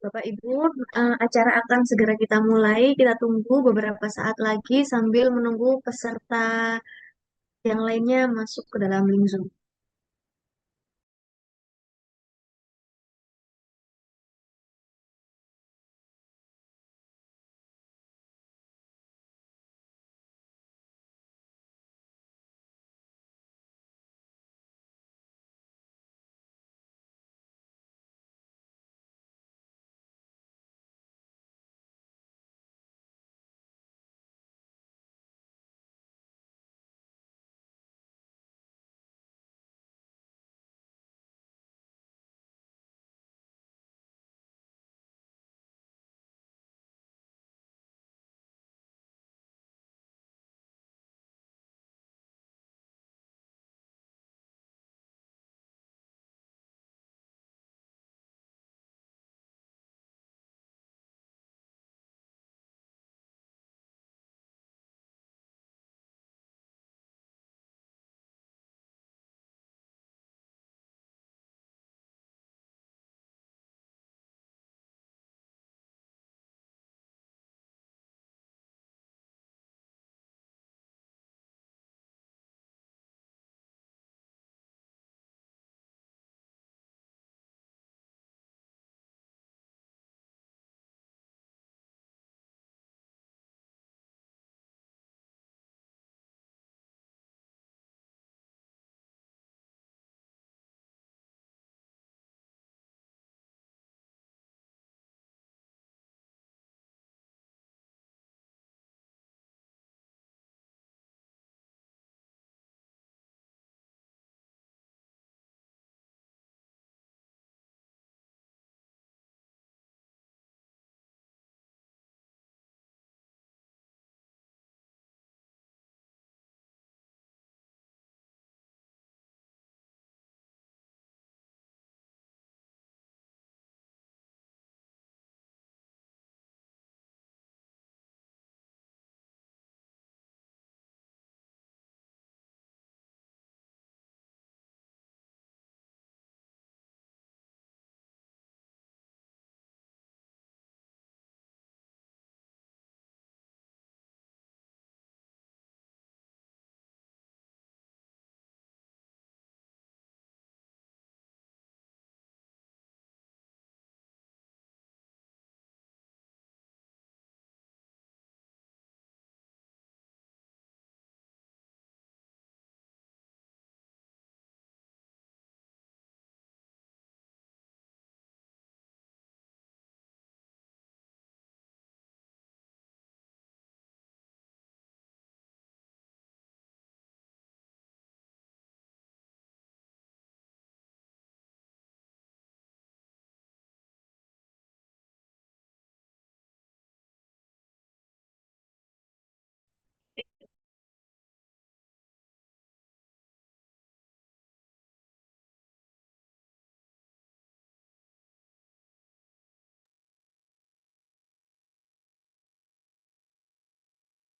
Bapak Ibu, acara akan segera kita mulai. Kita tunggu beberapa saat lagi sambil menunggu peserta yang lainnya masuk ke dalam link Zoom.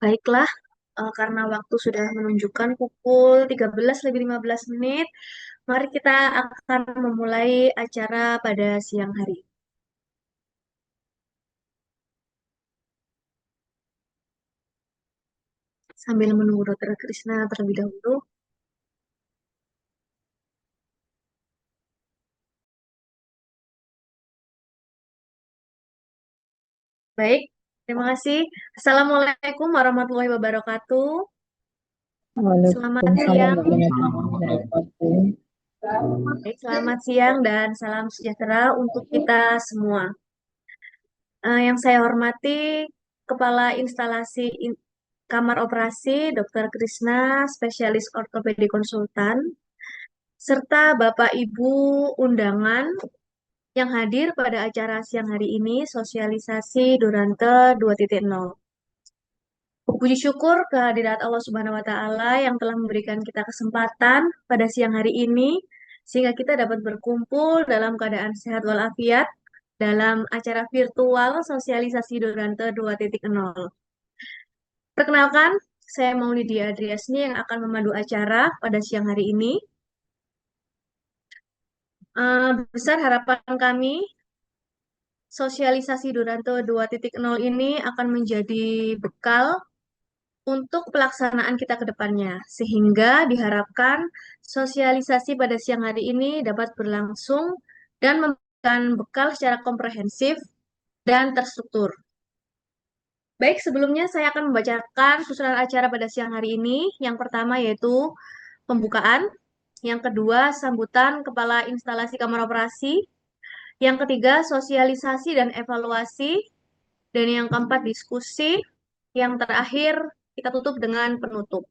Baiklah, karena waktu sudah menunjukkan pukul 13:15, mari kita akan memulai acara pada siang hari. Sambil menunggu Dr. Krisna terlebih dahulu. Baik, terima kasih. Assalamualaikum warahmatullahi wabarakatuh. Selamat Waalaikumsalam siang. warahmatullahi wabarakatuh. Baik, selamat siang dan salam sejahtera untuk kita semua. Yang saya hormati Kepala Instalasi Kamar Operasi Dr. Krisna, spesialis ortopedi konsultan, serta Bapak Ibu undangan yang hadir pada acara siang hari ini, sosialisasi Durante 2.0. Puji syukur kehadirat Allah Subhanahu wa Ta'ala yang telah memberikan kita kesempatan pada siang hari ini, sehingga kita dapat berkumpul dalam keadaan sehat walafiat dalam acara virtual sosialisasi Durante 2.0. Perkenalkan, saya Maulidi Adriasni yang akan memandu acara pada siang hari ini. Besar harapan kami sosialisasi Duranto 2.0 ini akan menjadi bekal untuk pelaksanaan kita ke depannya, sehingga diharapkan sosialisasi pada siang hari ini dapat berlangsung dan memberikan bekal secara komprehensif dan terstruktur. Baik, sebelumnya saya akan membacakan susunan acara pada siang hari ini. Yang pertama yaitu pembukaan, yang kedua sambutan Kepala Instalasi Kamar Operasi, yang ketiga sosialisasi dan evaluasi, dan yang keempat diskusi, yang terakhir kita tutup dengan penutup.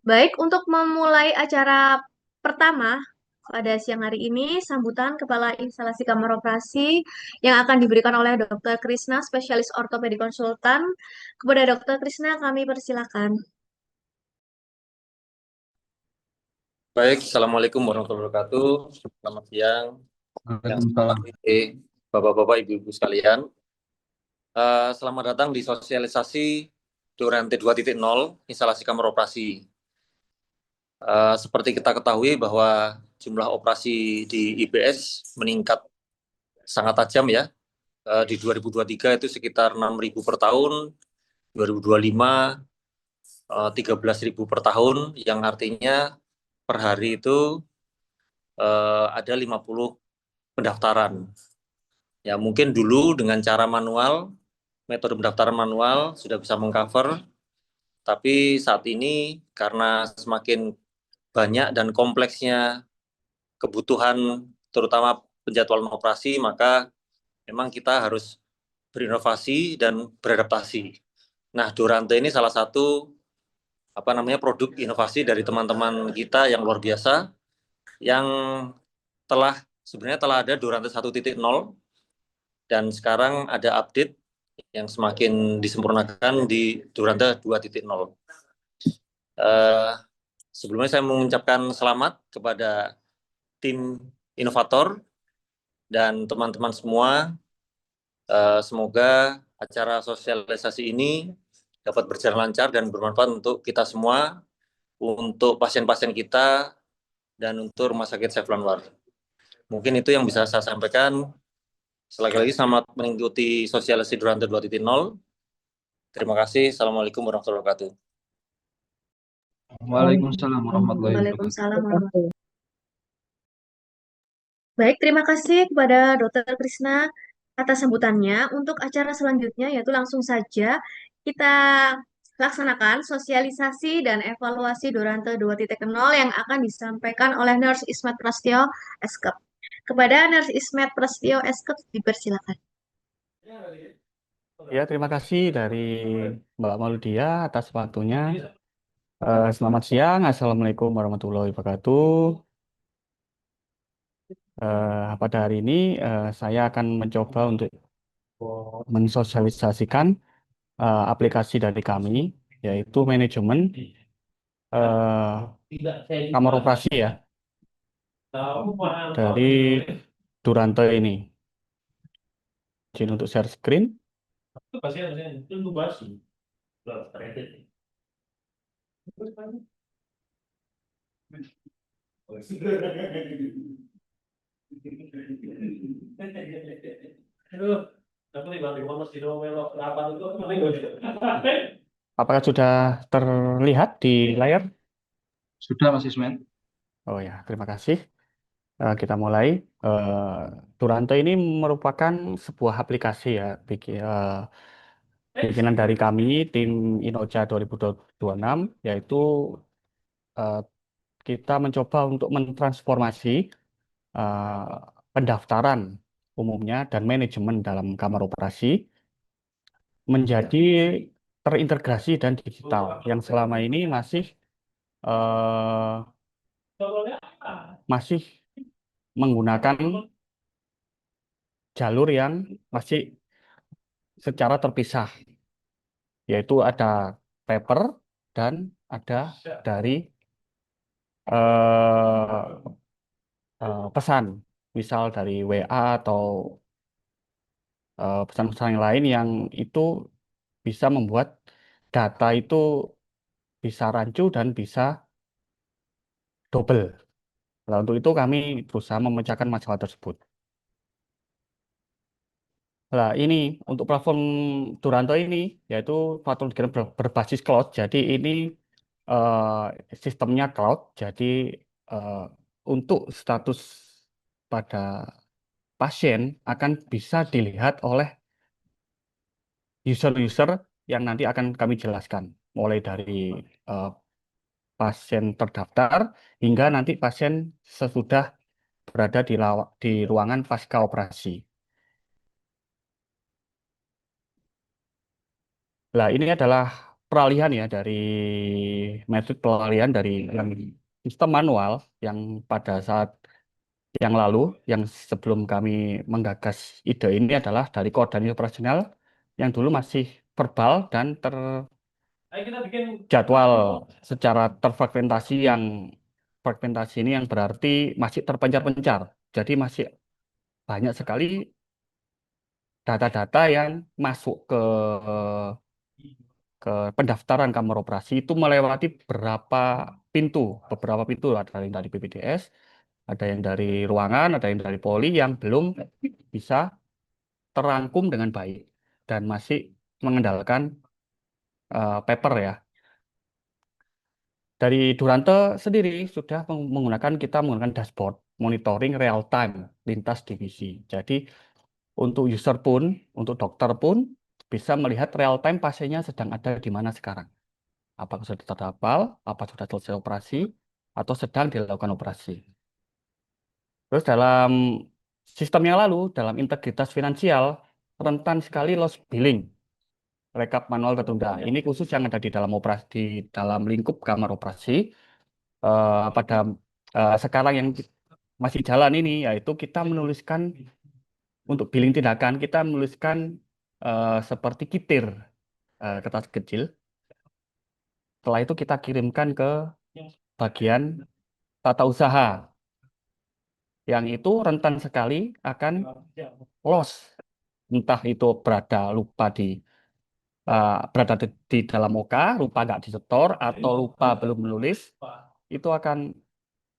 Baik, untuk memulai acara pertama pada siang hari ini, sambutan Kepala Instalasi Kamar Operasi yang akan diberikan oleh Dr. Krisna, spesialis ortopedi konsultan. Kepada Dr. Krisna, kami persilakan. Baik, Assalamualaikum warahmatullahi wabarakatuh. Selamat siang, yang saya Waalaikumsalam. hormati Bapak-Bapak, Ibu-Ibu sekalian. Selamat datang di sosialisasi Durante 2.0, instalasi kamar operasi. Seperti kita ketahui bahwa jumlah operasi di IBS meningkat sangat tajam ya. Di 2023 itu sekitar 6.000 per tahun, 2025 13.000 per tahun, yang artinya per hari itu ada 50 pendaftaran. Ya, mungkin dulu dengan cara manual, metode pendaftaran manual sudah bisa mengcover, tapi saat ini karena semakin banyak dan kompleksnya kebutuhan, terutama penjadwalan operasi, maka memang kita harus berinovasi dan beradaptasi. Nah, Durante ini salah satu produk inovasi dari teman-teman kita yang luar biasa, yang sebenarnya telah ada Durante 1.0, dan sekarang ada update yang semakin disempurnakan di Durante 2.0. Sebelumnya saya mengucapkan selamat kepada tim inovator dan teman-teman semua. Semoga acara sosialisasi ini dapat berjalan lancar dan bermanfaat untuk kita semua, untuk pasien-pasien kita, dan untuk Rumah Sakit Saiful Anwar. Mungkin itu yang bisa saya sampaikan. Sekali lagi selamat mengikuti sosialisasi Durante 2.0. Terima kasih. Assalamualaikum warahmatullahi wabarakatuh. Waalaikumsalam warahmatullahi wabarakatuh. Waalaikumsalam warahmatullahi wabarakatuh. Baik, terima kasih kepada Dr. Krisna atas sambutannya. Untuk acara selanjutnya yaitu langsung saja kita laksanakan sosialisasi dan evaluasi Durante 2.0 yang akan disampaikan oleh Nurse Ismet Prasetyo Eskep. Kepada Nurse Ismet Prasetyo Eskep dipersilakan. Ya, terima kasih dari Mbak Mauludia atas waktunya. Selamat siang, Assalamualaikum warahmatullahi wabarakatuh. Pada hari ini saya akan mencoba untuk mensosialisasikan aplikasi dari kami, yaitu manajemen kamar operasi ya, dari Durante ini. Izin untuk share screen. Apakah sudah terlihat di layar? Sudah Mas Ismen? Oh ya, terima kasih. Kita mulai. Durante ini merupakan sebuah aplikasi ya, bikinan dari kami, tim Inoja 2026, yaitu eh, kita mencoba untuk mentransformasi eh, pendaftaran umumnya dan manajemen dalam kamar operasi menjadi terintegrasi dan digital, yang selama ini eh, masih menggunakan jalur yang masih secara terpisah, yaitu ada paper dan ada dari eh, pesan, misal dari WA atau pesan-pesan yang lain, yang itu bisa membuat data itu bisa rancu dan bisa double. Nah, untuk itu kami berusaha memecahkan masalah tersebut. Nah, ini untuk platform Duranto ini yaitu platform berbasis cloud. Jadi ini sistemnya cloud. Jadi eh, untuk status pada pasien akan bisa dilihat oleh user-user yang nanti akan kami jelaskan, mulai dari eh, pasien terdaftar hingga nanti pasien sesudah berada di ruangan pasca operasi. Nah, ini adalah peralihan ya dari metode peralihan dari yang sistem manual yang pada saat yang lalu, yang sebelum kami menggagas ide ini adalah dari koordinasi operasional yang dulu masih verbal dan terjadwal secara terfragmentasi yang fragmentasi ini yang berarti masih terpencar-pencar. Jadi masih banyak sekali data-data yang masuk ke pendaftaran kamar operasi itu melewati beberapa pintu, ada yang dari BPDS, ada yang dari ruangan, ada yang dari Poli yang belum bisa terangkum dengan baik dan masih mengandalkan paper ya. Dari Durante sendiri sudah kita menggunakan dashboard monitoring real time lintas divisi. Jadi untuk user pun, untuk dokter pun bisa melihat real time pasiennya sedang ada di mana sekarang. Apakah sudah terhafal, apa sudah selesai operasi, atau sedang dilakukan operasi. Terus dalam sistem yang lalu, dalam integritas finansial, rentan sekali loss billing, rekap manual tertunda. Ini khusus yang ada di dalam operasi, di dalam lingkup kamar operasi. Pada sekarang yang masih jalan ini, yaitu kita menuliskan untuk billing tindakan, kita menuliskan seperti kitir kertas kecil. Setelah itu kita kirimkan ke bagian tata usaha yang itu rentan sekali akan loss, entah itu berada di dalam OK, lupa nggak disetor atau lupa belum menulis, itu akan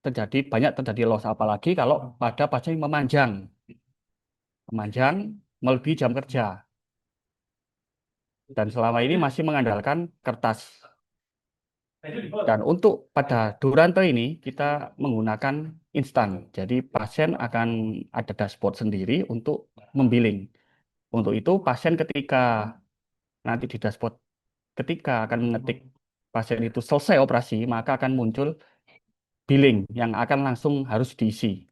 banyak terjadi loss, apalagi kalau pada pasien memanjang melebihi jam kerja dan selama ini masih mengandalkan kertas. Dan untuk pada Duranto ini kita menggunakan instan. Jadi pasien akan ada dashboard sendiri untuk membilling. Untuk itu pasien ketika nanti di dashboard ketika akan mengetik pasien itu selesai operasi, maka akan muncul billing yang akan langsung harus diisi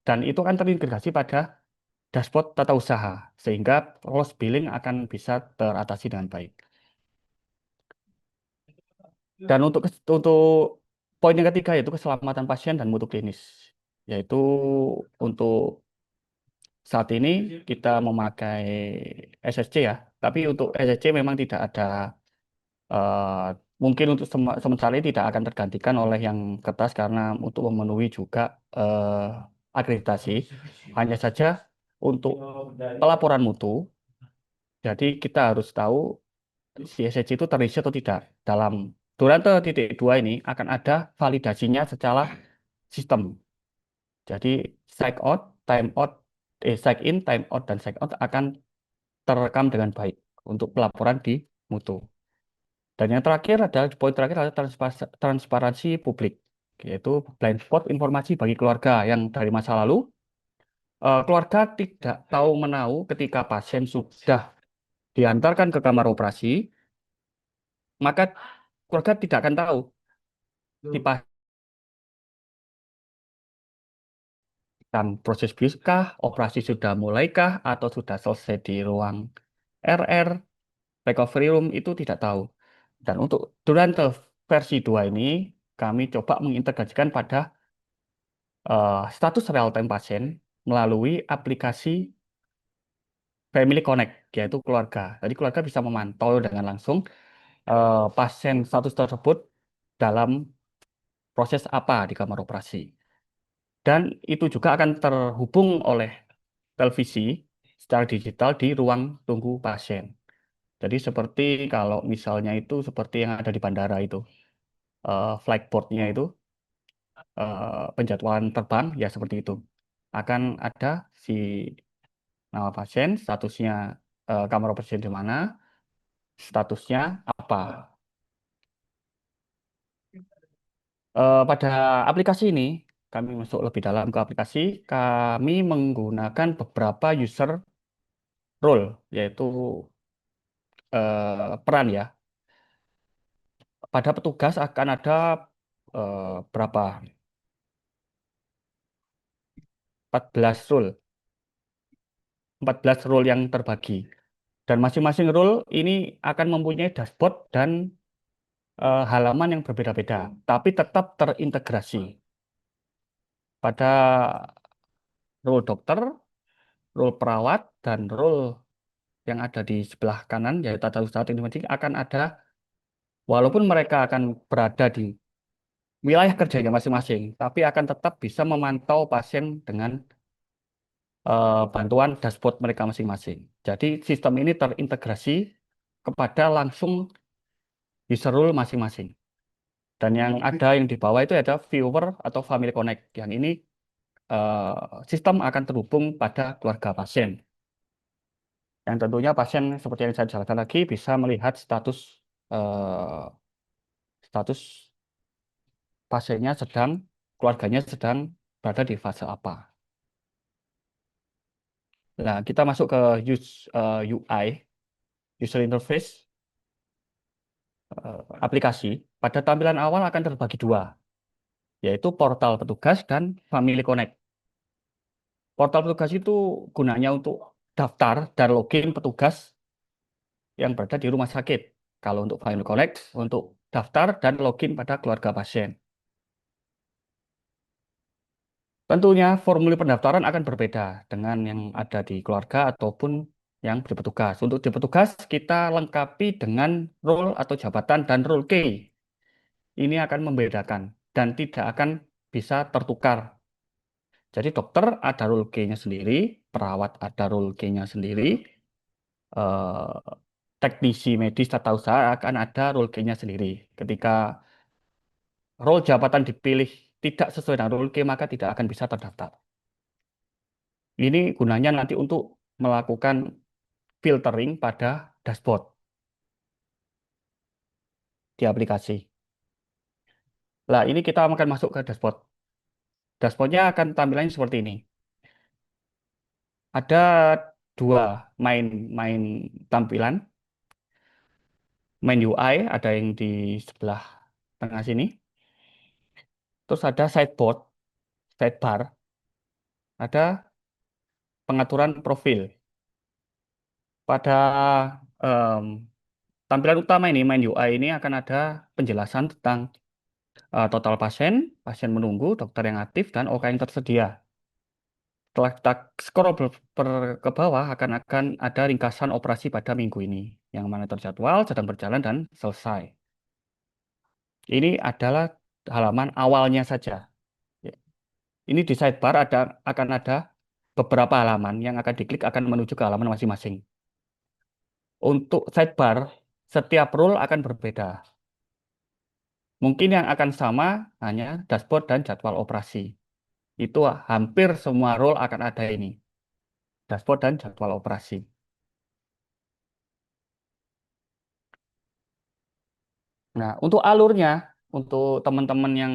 dan itu akan terintegrasi pada dashboard tata usaha sehingga loss billing akan bisa teratasi dengan baik. Dan untuk poin yang ketiga yaitu keselamatan pasien dan mutu klinis, yaitu untuk saat ini kita memakai SSC ya, tapi untuk SSC memang tidak ada mungkin untuk sementara ini tidak akan tergantikan oleh yang kertas karena untuk memenuhi juga akreditasi. Hanya saja untuk pelaporan mutu, jadi kita harus tahu si SSC itu terisi atau tidak. Dalam Durante titik dua ini akan ada validasinya secara sistem. Jadi check out, time out, check in, time out, dan check out akan terekam dengan baik untuk pelaporan di mutu. Dan yang terakhir adalah poin terakhir adalah transparansi publik, yaitu blind spot informasi bagi keluarga yang dari masa lalu keluarga tidak tahu menahu ketika pasien sudah diantarkan ke kamar operasi, maka keluarga tidak akan tahu di pasien proses biuskah, operasi sudah mulaikah, atau sudah selesai di ruang RR, recovery room itu tidak tahu. Dan untuk Durante versi 2 ini, kami coba mengintegrasikan pada status real time pasien melalui aplikasi Family Connect, yaitu keluarga. Jadi keluarga bisa memantau dengan langsung pasien status tersebut dalam proses apa di kamar operasi. Dan itu juga akan terhubung oleh televisi secara digital di ruang tunggu pasien. Jadi seperti kalau misalnya itu seperti yang ada di bandara itu, flight board-nya itu, penjadwalan terbang, ya seperti itu. Akan ada si Nama pasien, statusnya kamar operasi di mana, statusnya apa. Pada aplikasi ini, kami masuk lebih dalam ke aplikasi, kami menggunakan beberapa user role, yaitu peran ya. Pada petugas akan ada berapa? 14 role, 14 role yang terbagi. Dan masing-masing role ini akan mempunyai dashboard dan halaman yang berbeda-beda, tapi tetap terintegrasi. Pada role dokter, role perawat, dan role yang ada di sebelah kanan, yaitu tata usaha teknik medis, akan ada, walaupun mereka akan berada di wilayah kerjanya masing-masing, tapi akan tetap bisa memantau pasien dengan bantuan dashboard mereka masing-masing. Jadi sistem ini terintegrasi kepada langsung user role masing-masing. Dan yang ada yang di bawah itu ada viewer atau Family Connect. Yang ini sistem akan terhubung pada keluarga pasien. Yang tentunya pasien seperti yang saya jelaskan lagi bisa melihat eh, status pasiennya sedang, keluarganya sedang berada di fase apa. Nah, kita masuk ke UI, user interface aplikasi. Pada tampilan awal akan terbagi dua, yaitu portal petugas dan Family Connect. Portal petugas itu gunanya untuk daftar dan login petugas yang berada di rumah sakit. Kalau untuk Family Connect, untuk daftar dan login pada keluarga pasien. Tentunya formulir pendaftaran akan berbeda dengan yang ada di keluarga ataupun yang di petugas. Untuk di petugas, kita lengkapi dengan role atau jabatan dan role key. Ini akan membedakan dan tidak akan bisa tertukar. Jadi dokter ada role key-nya sendiri, perawat ada role key-nya sendiri, eh, teknisi medis tata usaha akan ada role key-nya sendiri. Ketika role jabatan dipilih tidak sesuai dengan role key, maka tidak akan bisa terdaftar. Ini gunanya nanti untuk melakukan filtering pada dashboard di aplikasi. Nah, ini kita akan masuk ke dashboard. Dashboardnya akan tampilannya seperti ini. Ada dua main main tampilan, main UI, ada yang di sebelah tengah sini. Terus ada sideboard, sidebar, ada pengaturan profil. Pada em, tampilan utama ini, main UI ini akan ada penjelasan tentang total pasien, pasien menunggu, dokter yang aktif, dan OK yang tersedia. Setelah kita scroll ke bawah akan ada ringkasan operasi pada minggu ini, yang mana terjadwal, sedang berjalan, dan selesai. Ini adalah halaman awalnya saja. Ya. Ini di sidebar akan ada beberapa halaman yang akan diklik akan menuju ke halaman masing-masing. Untuk sidebar, setiap role akan berbeda. Mungkin yang akan sama hanya dashboard dan jadwal operasi. Itu hampir semua role akan ada ini. Dashboard dan jadwal operasi. Nah, untuk alurnya, untuk teman-teman yang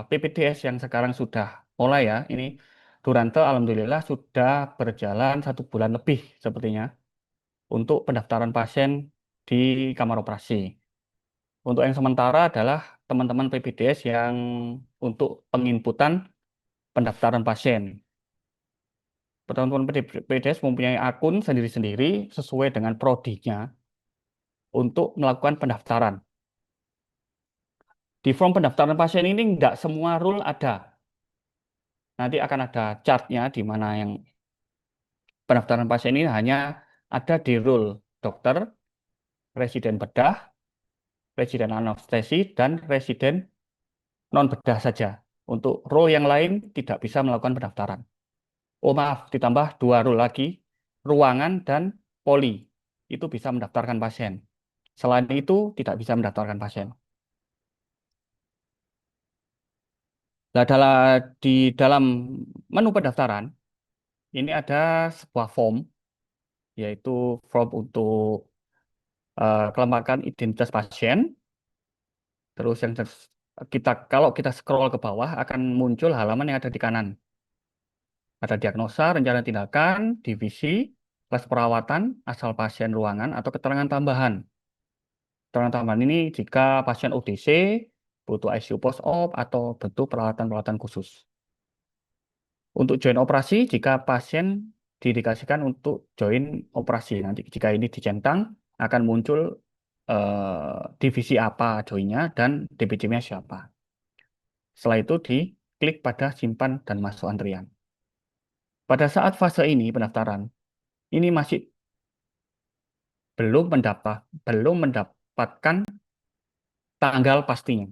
PPDS yang sekarang sudah mulai ya, ini Durante alhamdulillah sudah berjalan 1 bulan lebih sepertinya untuk pendaftaran pasien di kamar operasi. Untuk yang sementara adalah teman-teman PPDS yang untuk penginputan pendaftaran pasien. Teman-teman PPDS mempunyai akun sendiri-sendiri sesuai dengan prodinya untuk melakukan pendaftaran. Di form pendaftaran pasien ini tidak semua rule ada. Nanti akan ada chartnya di mana yang pendaftaran pasien ini hanya ada di rule dokter, residen bedah, residen anestesi, dan residen non-bedah saja. Untuk role yang lain tidak bisa melakukan pendaftaran. Oh maaf, ditambah 2 role lagi, ruangan dan poli. Itu bisa mendaftarkan pasien. Selain itu, tidak bisa mendaftarkan pasien. Nah, di dalam menu pendaftaran, ini ada sebuah form, yaitu form untuk kelengkapan identitas pasien. Terus kalau kita scroll ke bawah akan muncul halaman yang ada di kanan. Ada diagnosa, rencana tindakan, divisi, kelas perawatan, asal pasien ruangan, atau keterangan tambahan. Keterangan tambahan ini jika pasien ODC, butuh ICU post-op, atau butuh peralatan-peralatan khusus. Untuk join operasi, jika pasien didikasikan untuk join operasi. Nanti jika ini dicentang, akan muncul divisi apa joinnya dan DPJM-nya siapa. Setelah itu diklik pada simpan dan masuk antrian. Pada saat fase ini pendaftaran, ini masih belum mendapatkan tanggal pastinya.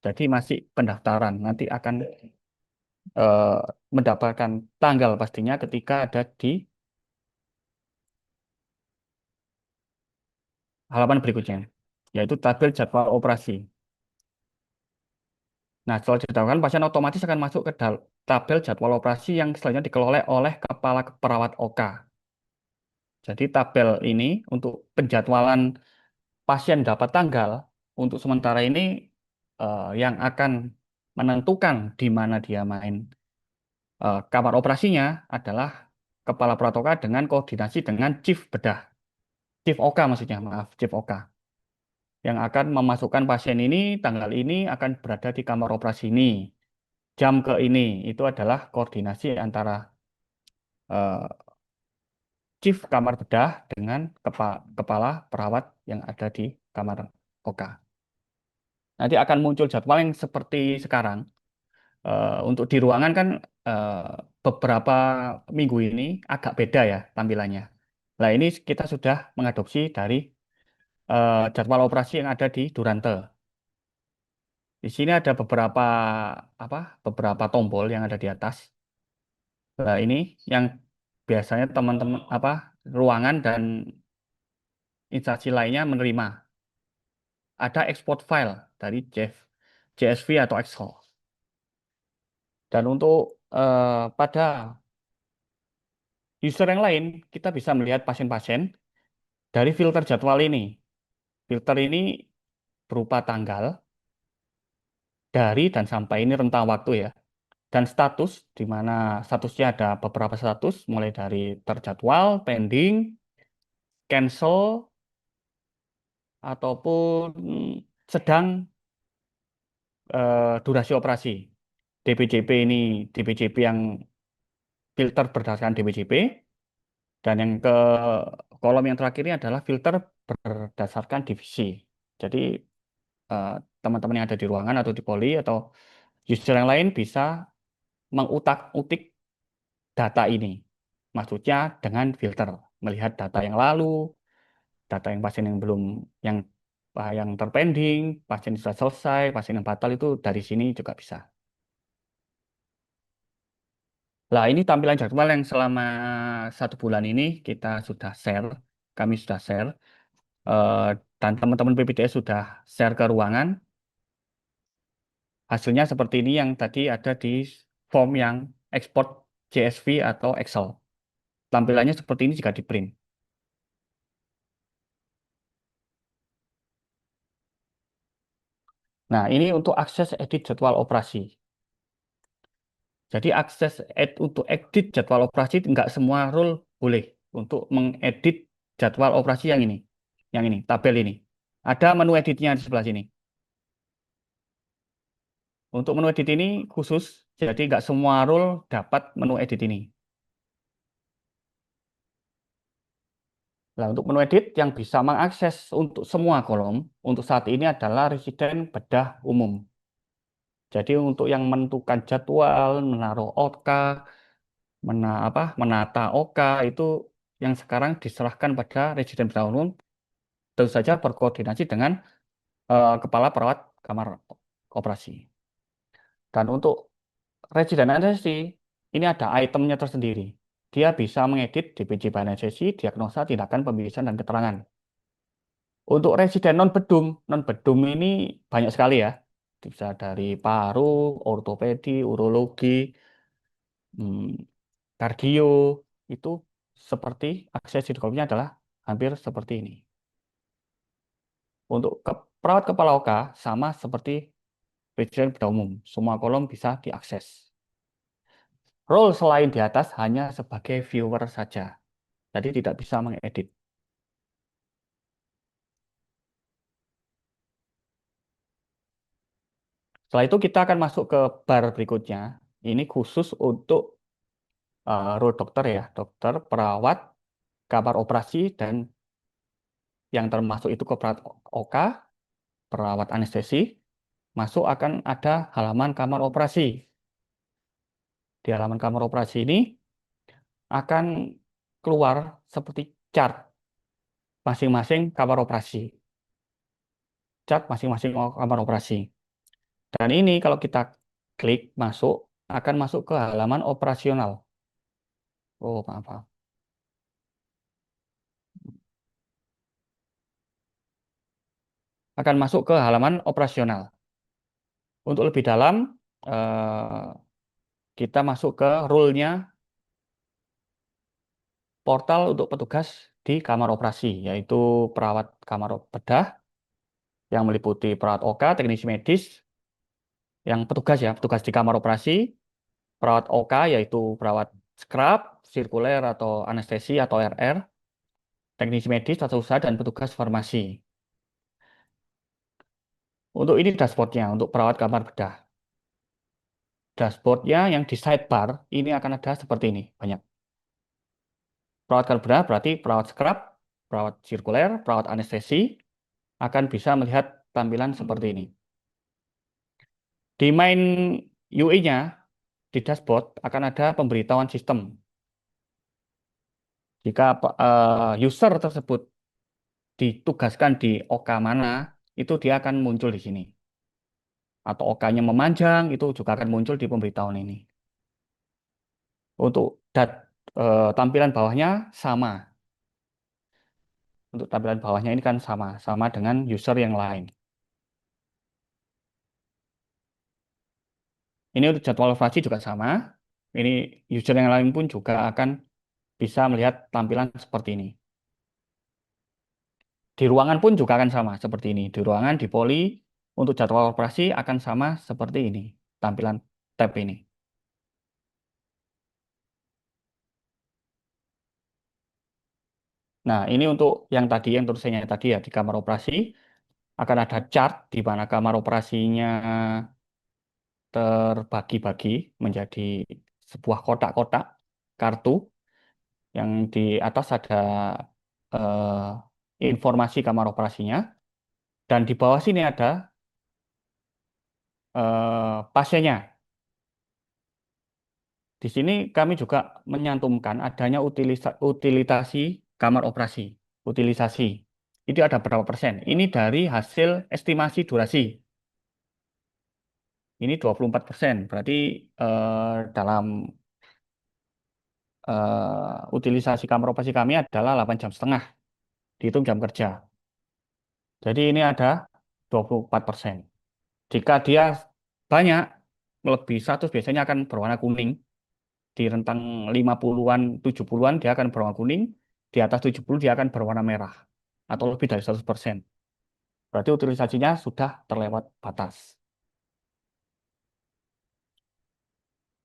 Jadi masih pendaftaran. Nanti akan eh, mendapatkan tanggal pastinya ketika ada di halaman berikutnya, yaitu tabel jadwal operasi. Nah, setelah didaftarkan, pasien otomatis akan masuk ke tabel jadwal operasi yang selanjutnya dikelola oleh kepala perawat OK. Jadi tabel ini untuk penjadwalan pasien dapat tanggal, untuk sementara ini yang akan menentukan di mana dia main kamar operasinya adalah kepala perawat OK dengan koordinasi dengan chief bedah. Chief OK maksudnya, maaf, chief OK. Yang akan memasukkan pasien ini, tanggal ini akan berada di kamar operasi ini. Jam ke ini, itu adalah koordinasi antara eh, chief kamar bedah dengan kepala perawat yang ada di kamar OK. Nanti akan muncul jadwal yang seperti sekarang. Untuk di ruangan kan eh, beberapa minggu ini agak beda ya tampilannya. Nah, ini kita sudah mengadopsi dari jadwal operasi yang ada di Durante. Di sini ada beberapa tombol yang ada di atas. Nah, ini yang biasanya teman-teman ruangan dan instansi lainnya menerima. Ada export file dari CSV atau Excel. Dan untuk pada user yang lain, kita bisa melihat pasien-pasien dari filter jadwal ini. Filter ini berupa tanggal, dari dan sampai, ini rentang waktu ya. Dan status, di mana statusnya ada beberapa status, mulai dari terjadwal, pending, cancel, ataupun sedang durasi operasi. DPJP ini DPJP yang filter berdasarkan DPJP, dan yang ke kolom yang terakhir ini adalah filter berdasarkan divisi. Jadi eh, teman-teman yang ada di ruangan atau di poli atau user yang lain bisa mengutak-utik data ini. Maksudnya dengan filter, melihat data yang lalu, data yang pasien yang belum, yang yang terpending, pasien yang sudah selesai, pasien yang batal, itu dari sini juga bisa. Nah, ini tampilan jadwal yang selama 1 bulan ini kita sudah share, kami sudah share, eh, dan teman-teman PPDS sudah share ke ruangan. Hasilnya seperti ini yang tadi ada di form yang ekspor CSV atau Excel. Tampilannya seperti ini jika di print. Nah, ini untuk akses edit jadwal operasi. Jadi untuk edit jadwal operasi nggak semua role boleh untuk mengedit jadwal operasi yang ini, tabel ini. Ada menu editnya di sebelah sini. Untuk menu edit ini khusus, jadi nggak semua role dapat menu edit ini. Nah, untuk menu edit yang bisa mengakses untuk semua kolom, untuk saat ini adalah residen bedah umum. Jadi untuk yang menentukan jadwal, menaruh OK, menata OK, itu yang sekarang diserahkan pada residen bedah umum, tentu saja berkoordinasi dengan kepala perawat kamar operasi. Dan untuk residen anestesi, ini ada itemnya tersendiri. Dia bisa mengedit DPJ anestesi, diagnosa, tindakan, pemeriksaan, dan keterangan. Untuk residen non-bedum ini banyak sekali ya. Bisa dari paru, ortopedi, urologi, hmm, kardio, itu seperti akses hidroskopnya adalah hampir seperti ini. Untuk perawat kepala OK sama seperti presiden pada umum, semua kolom bisa diakses. Role selain di atas hanya sebagai viewer saja, jadi tidak bisa mengedit. Setelah itu kita akan masuk ke bar berikutnya. Ini khusus untuk role dokter ya, dokter, perawat, kamar operasi, dan yang termasuk itu ke perawat OK, perawat anestesi, masuk akan ada halaman kamar operasi. Di halaman kamar operasi ini akan keluar seperti chart masing-masing kamar operasi. Chart masing-masing kamar operasi. Dan ini kalau kita klik masuk, akan masuk ke halaman operasional. Oh, maaf. Akan masuk ke halaman operasional. Untuk lebih dalam, kita masuk ke rule-nya portal untuk petugas di kamar operasi, yaitu perawat kamar bedah, yang meliputi perawat OK, teknisi medis, yang petugas ya, petugas di kamar operasi, perawat OK, yaitu perawat scrub, sirkuler atau anestesi atau RR, teknisi medis atau usaha, dan petugas farmasi. Untuk ini dashboardnya, untuk perawat kamar bedah. Dashboardnya yang di sidebar, ini akan ada seperti ini, banyak. Perawat kamar bedah berarti perawat scrub, perawat sirkuler, perawat anestesi, akan bisa melihat tampilan seperti ini. Di main UI-nya, di dashboard, akan ada pemberitahuan sistem. Jika user tersebut ditugaskan di OK mana, itu dia akan muncul di sini. Atau OK-nya memanjang, itu juga akan muncul di pemberitahuan ini. Untuk tampilan bawahnya sama. Untuk tampilan bawahnya ini kan sama dengan user yang lain. Ini untuk jadwal operasi juga sama. Ini user yang lain pun juga akan bisa melihat tampilan seperti ini. Di ruangan pun juga akan sama seperti ini. Di ruangan, di poli, untuk jadwal operasi akan sama seperti ini. Tampilan tab ini. Nah, ini untuk yang tadi, yang tulisannya tadi ya, di kamar operasi, akan ada chart di mana kamar operasinya terbagi-bagi menjadi sebuah kotak-kotak kartu, yang di atas ada informasi kamar operasinya, dan di bawah sini ada pasiennya. Di sini kami juga menyantumkan adanya utilisasi kamar operasi. Utilisasi. Itu ada berapa persen? Ini dari hasil estimasi durasi. Ini 24%. Berarti dalam utilisasi kamar operasi kami adalah 8,5 jam. Dihitung jam kerja. Jadi ini ada 24%. Jika dia banyak, lebih 100 biasanya akan berwarna kuning. Di rentang 50-an, 70-an dia akan berwarna kuning, di atas 70 dia akan berwarna merah, atau lebih dari 100%. Berarti utilisasinya sudah terlewat batas.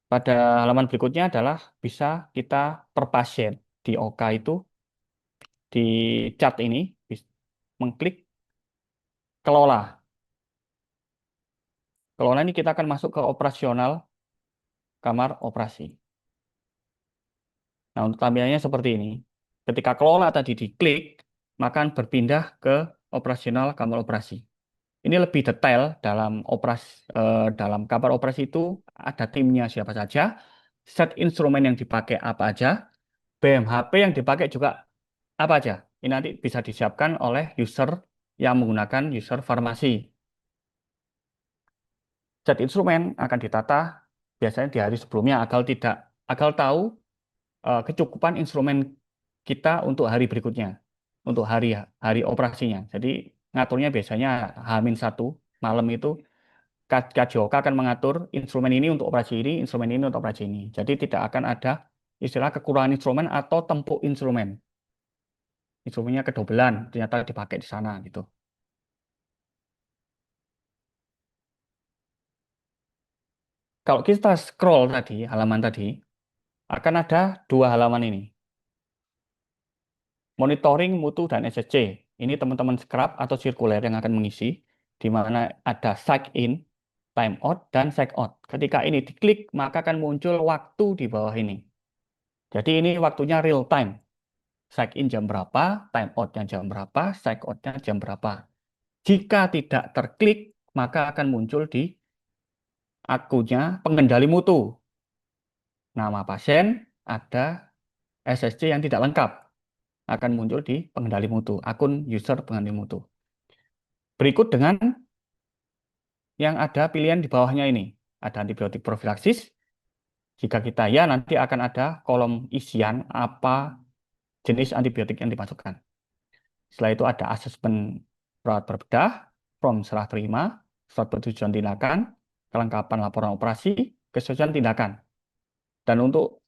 Pada halaman berikutnya adalah bisa kita per pasien di OK itu, di chart ini, mengklik kelola. Kelola ini kita akan masuk ke operasional kamar operasi. Nah, untuk tampilannya seperti ini. Ketika kelola tadi diklik, maka akan berpindah ke operasional kamar operasi. Ini lebih detail dalam kamar operasi itu ada timnya siapa saja, set instrumen yang dipakai apa aja, BMHP yang dipakai juga apa aja. Ini nanti bisa disiapkan oleh user yang menggunakan user farmasi. Set instrumen akan ditata biasanya di hari sebelumnya agar tahu kecukupan instrumen kita untuk hari berikutnya, untuk hari operasinya. Jadi ngaturnya biasanya H-1 malam itu KJOK akan mengatur instrumen ini untuk operasi ini, instrumen ini untuk operasi ini. Jadi tidak akan ada istilah kekurangan instrumen atau tempuk instrumen. Instrumennya kedobelan, ternyata dipakai di sana gitu. Kalau kita scroll tadi, halaman tadi, akan ada dua halaman ini. Monitoring mutu dan SSC. Ini teman-teman scrub atau sirkuler yang akan mengisi, di mana ada sign in, time out, dan check out. Ketika ini diklik, maka akan muncul waktu di bawah ini. Jadi ini waktunya real time. Check in jam berapa, time out-nya jam berapa, check out-nya jam berapa. Jika tidak terklik, maka akan muncul di akunnya pengendali mutu. Nama pasien, ada SSC yang tidak lengkap. Akan muncul di pengendali mutu, akun user pengendali mutu. Berikut dengan yang ada pilihan di bawahnya ini. Ada antibiotik profilaksis. Jika kita ya, nanti akan ada kolom isian apa jenis antibiotik yang dimasukkan. Setelah itu ada asesmen perawat berbedah, form serah terima, surat persetujuan tindakan, kelengkapan laporan operasi, kesesuaian tindakan. Dan untuk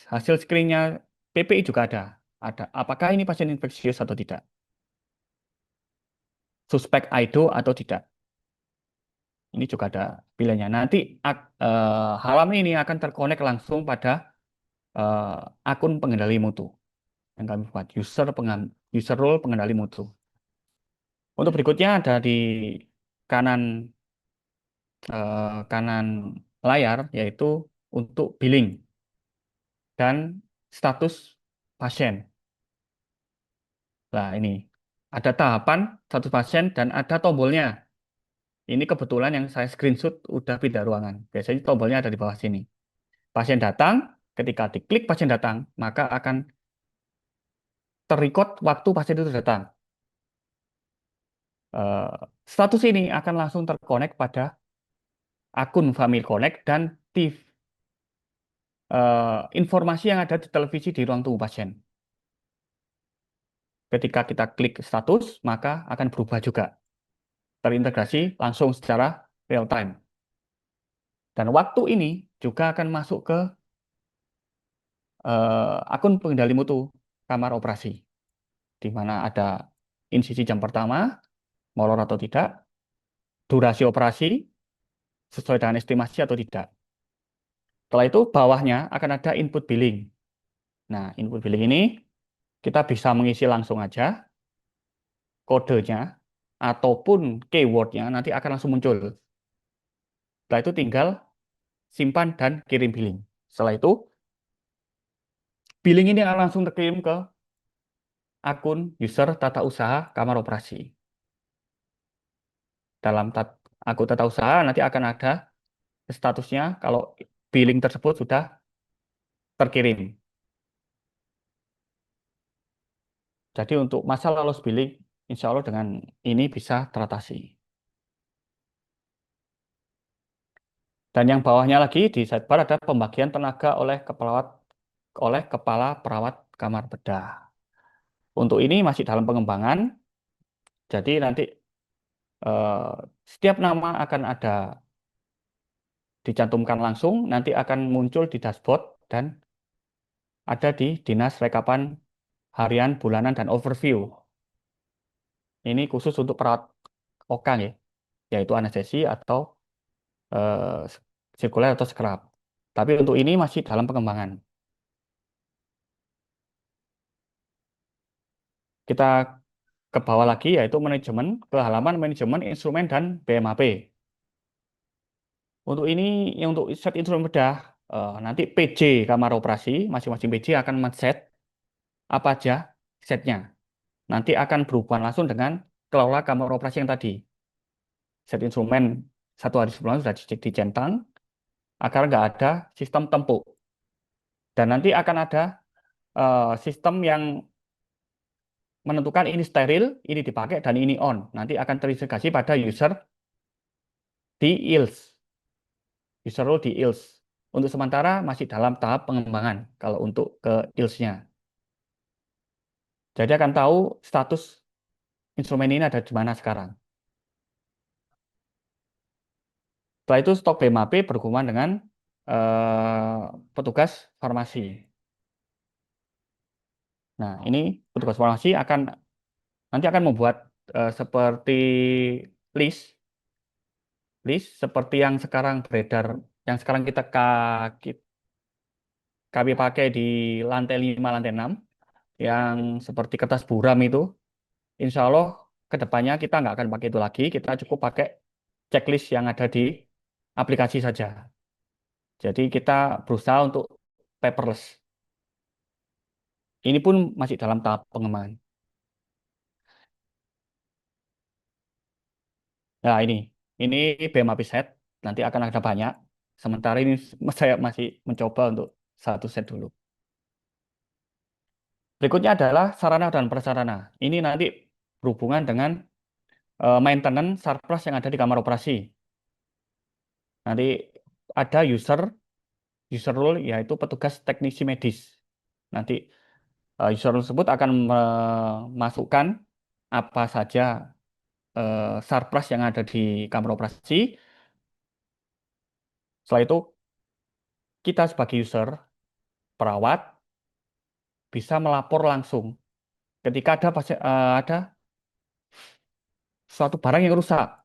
hasil screeningnya PPI juga ada. Ada apakah ini pasien infeksius atau tidak, suspek AIDO atau tidak. Ini juga ada pilihannya. Nanti halaman ini akan terkonek langsung pada akun pengendali mutu yang kami buat, user role pengendali mutu. Untuk berikutnya ada di kanan kanan layar, yaitu untuk billing dan status pasien. Nah, ini ada tahapan status pasien dan ada tombolnya. Ini kebetulan yang saya screenshot udah pindah ruangan. Biasanya tombolnya ada di bawah sini. Pasien datang, ketika diklik pasien datang, maka akan terrecord waktu pasien itu datang. Status ini akan langsung terkonek pada akun Family Connect dan informasi yang ada di televisi di ruang tunggu pasien. Ketika kita klik status, maka akan berubah juga. Terintegrasi langsung secara real time. Dan waktu ini juga akan masuk ke akun pengendali mutu kamar operasi, di mana ada insisi jam pertama, molor atau tidak, durasi operasi, sesuai dengan estimasi atau tidak. Setelah itu bawahnya akan ada input billing. Nah, input billing ini kita bisa mengisi langsung aja kodenya ataupun keywordnya nanti akan langsung muncul. Setelah itu tinggal simpan dan kirim billing. Setelah itu billing ini akan langsung terkirim ke akun user tata usaha kamar operasi. Dalam akun tata usaha nanti akan ada statusnya kalau billing tersebut sudah terkirim. Jadi untuk masalah loss billing, insya Allah dengan ini bisa teratasi. Dan yang bawahnya lagi di sidebar ada pembagian tenaga oleh kepala perawat kamar bedah. Untuk ini masih dalam pengembangan, jadi nanti setiap nama akan ada dicantumkan langsung, nanti akan muncul di dashboard dan ada di dinas rekapan harian, bulanan, dan overview. Ini khusus untuk perawat OKANG ya, yaitu anestesi atau sirkuler atau scrub. Tapi untuk ini masih dalam pengembangan. Kita ke bawah lagi yaitu manajemen, ke halaman manajemen instrumen dan BMAP. Untuk ini, untuk set instrumen bedah, nanti PJ kamar operasi, masing-masing PJ akan men-set apa aja setnya. Nanti akan berhubungan langsung dengan kelola kamar operasi yang tadi. Set instrumen 1 hari sebelumnya sudah dicentang, agar nggak ada sistem tempuk. Dan nanti akan ada sistem yang menentukan ini steril, ini dipakai, dan ini on. Nanti akan terintegrasi pada user di ILS. User role di ILS. Untuk sementara masih dalam tahap pengembangan kalau untuk ke ILS-nya. Jadi akan tahu status instrumen ini ada di mana sekarang. Setelah itu stok BMAP berhubungan dengan petugas farmasi. Nah, ini petugas farmasi nanti akan membuat seperti list seperti yang sekarang beredar, yang sekarang kami pakai di lantai 5, lantai 6, yang seperti kertas buram itu. Insya Allah kedepannya kita nggak akan pakai itu lagi, kita cukup pakai checklist yang ada di aplikasi saja. Jadi kita berusaha untuk paperless. Ini pun masih dalam tahap pengembangan. Nah, ini BMA set, nanti akan ada banyak. Sementara ini saya masih mencoba untuk satu set dulu. Berikutnya adalah sarana dan prasarana. Ini nanti berhubungan dengan maintenance surplus yang ada di kamar operasi. Nanti ada user role, yaitu petugas teknisi medis. Nanti user role tersebut akan memasukkan apa saja surplus yang ada di kamar operasi. Setelah itu kita sebagai user, perawat, bisa melapor langsung ketika ada suatu barang yang rusak.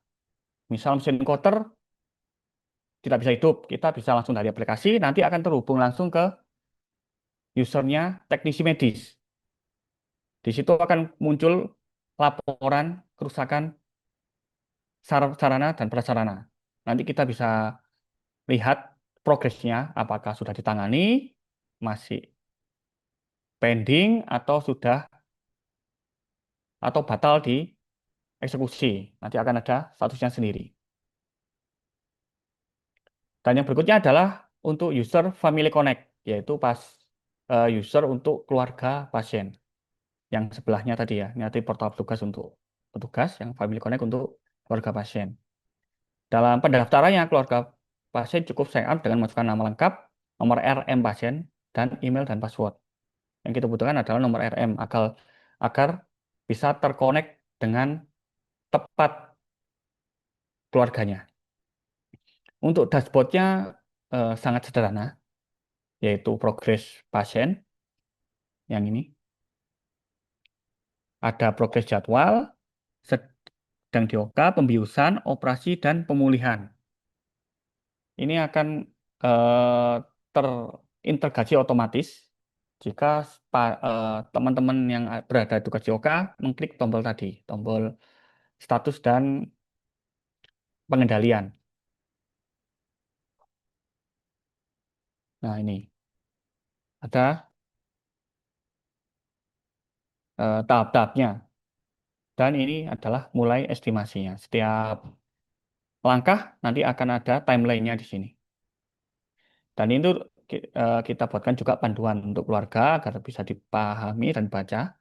Misal mesin kotor tidak bisa hidup, kita bisa langsung dari aplikasi, nanti akan terhubung langsung ke usernya teknisi medis. Di situ akan muncul laporan kerusakan sarana dan prasarana. Nanti kita bisa lihat progresnya, apakah sudah ditangani, masih pending, atau batal dieksekusi. Nanti akan ada statusnya sendiri. Dan yang berikutnya adalah untuk user Family Connect, yaitu user untuk keluarga pasien. Yang sebelahnya tadi ya, nanti portal petugas untuk petugas, yang Family Connect untuk keluarga pasien. Dalam pendaftarannya, keluarga pasien cukup sign up dengan masukkan nama lengkap, nomor RM pasien, dan email dan password. Yang kita butuhkan adalah nomor RM agar bisa terkonek dengan tepat keluarganya. Untuk dashboardnya sangat sederhana, yaitu progres pasien, yang ini. Ada progres jadwal, sedang di OK, pembiusan, operasi, dan pemulihan. Ini akan terintegrasi otomatis jika teman-teman yang berada di tugas di OK mengklik tombol tadi, tombol status dan pengendalian. Nah, ini ada tahap-tahapnya. Dan ini adalah mulai estimasinya. Setiap langkah nanti akan ada timeline-nya di sini. Dan itu kita buatkan juga panduan untuk keluarga agar bisa dipahami dan baca.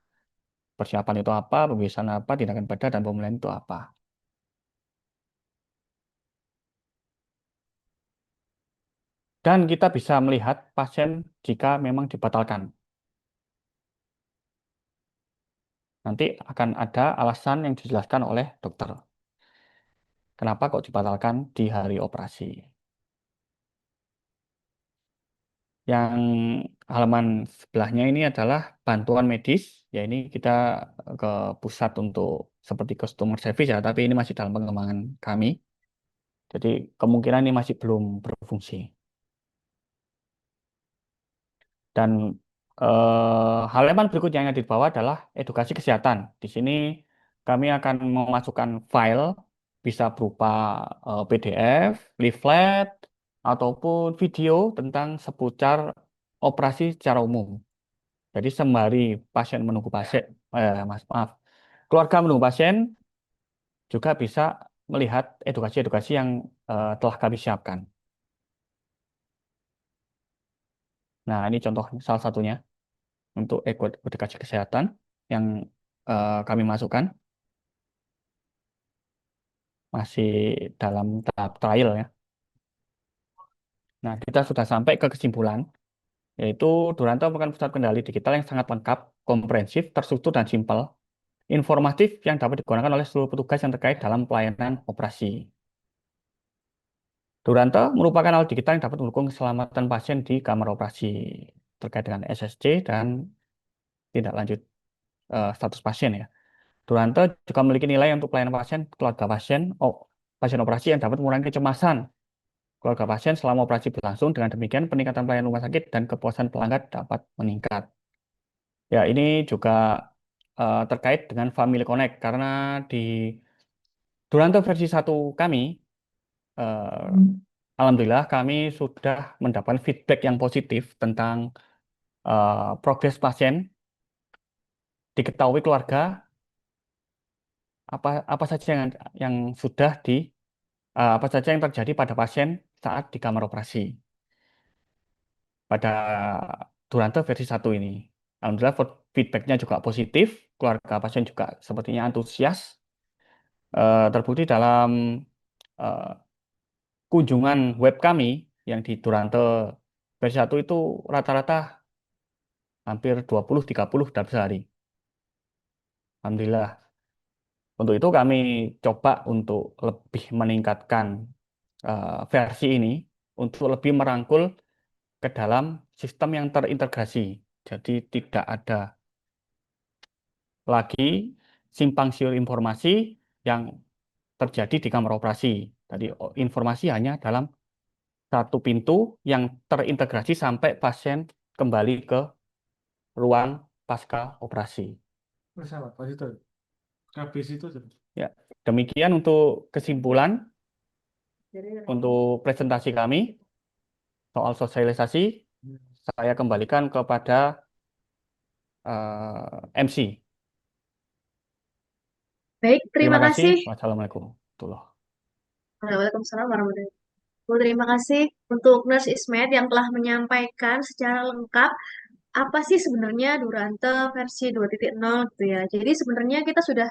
Persiapan itu apa, pembiasaan apa, tindakan pada, dan pemulihan itu apa. Dan kita bisa melihat pasien jika memang dibatalkan. Nanti akan ada alasan yang dijelaskan oleh dokter. Kenapa kok dibatalkan di hari operasi. Yang halaman sebelahnya ini adalah bantuan medis. Ya, ini kita ke pusat untuk seperti customer service ya, tapi ini masih dalam pengembangan kami. Jadi kemungkinan ini masih belum berfungsi. Dan halaman berikutnya yang ada di bawah adalah edukasi kesehatan. Di sini kami akan memasukkan file, bisa berupa PDF, leaflet, ataupun video tentang seputar operasi secara umum. Jadi sembari pasien menunggu maaf, keluarga menunggu pasien juga bisa melihat edukasi-edukasi yang telah kami siapkan. Nah, ini contoh salah satunya untuk edukasi kesehatan yang kami masukkan. Masih dalam tahap trial ya. Nah, kita sudah sampai ke kesimpulan, yaitu Duranto merupakan pusat kendali digital yang sangat lengkap, komprehensif, terstruktur, dan simpel, informatif yang dapat digunakan oleh seluruh petugas yang terkait dalam pelayanan operasi. Duranto merupakan alat digital yang dapat mendukung keselamatan pasien di kamar operasi terkait dengan SSC dan tindak lanjut status pasien ya. Durante juga memiliki nilai untuk pelayanan pasien, keluarga pasien, pasien operasi yang dapat mengurangi kecemasan keluarga pasien selama operasi berlangsung. Dengan demikian, peningkatan pelayanan rumah sakit dan kepuasan pelanggan dapat meningkat. Ya, ini juga terkait dengan Family Connect karena di Duranto versi 1 kami, alhamdulillah kami sudah mendapatkan feedback yang positif tentang progres pasien, diketahui keluarga apa saja yang sudah apa saja yang terjadi pada pasien saat di kamar operasi pada Duranto versi 1 ini. Alhamdulillah feedbacknya juga positif, keluarga pasien juga sepertinya antusias. Terbukti dalam eh, kunjungan web kami yang di Duranto versi 1 itu rata-rata hampir 20-30 dalam sehari. Alhamdulillah. Untuk itu kami coba untuk lebih meningkatkan versi ini untuk lebih merangkul ke dalam sistem yang terintegrasi. Jadi tidak ada lagi simpang siur informasi yang terjadi di kamar operasi. Jadi informasi hanya dalam satu pintu yang terintegrasi sampai pasien kembali ke ruang pasca operasi. Ya, demikian untuk kesimpulan untuk presentasi kami soal sosialisasi. Saya kembalikan kepada MC. Baik, terima kasih. Wassalamualaikum warahmatullahi wabarakatuh. Waalaikumsalam warahmatullahi wabarakatuh. Terima kasih untuk Nurse Ismet yang telah menyampaikan secara lengkap apa sih sebenarnya Durante versi 2.0 gitu ya. Jadi sebenarnya kita sudah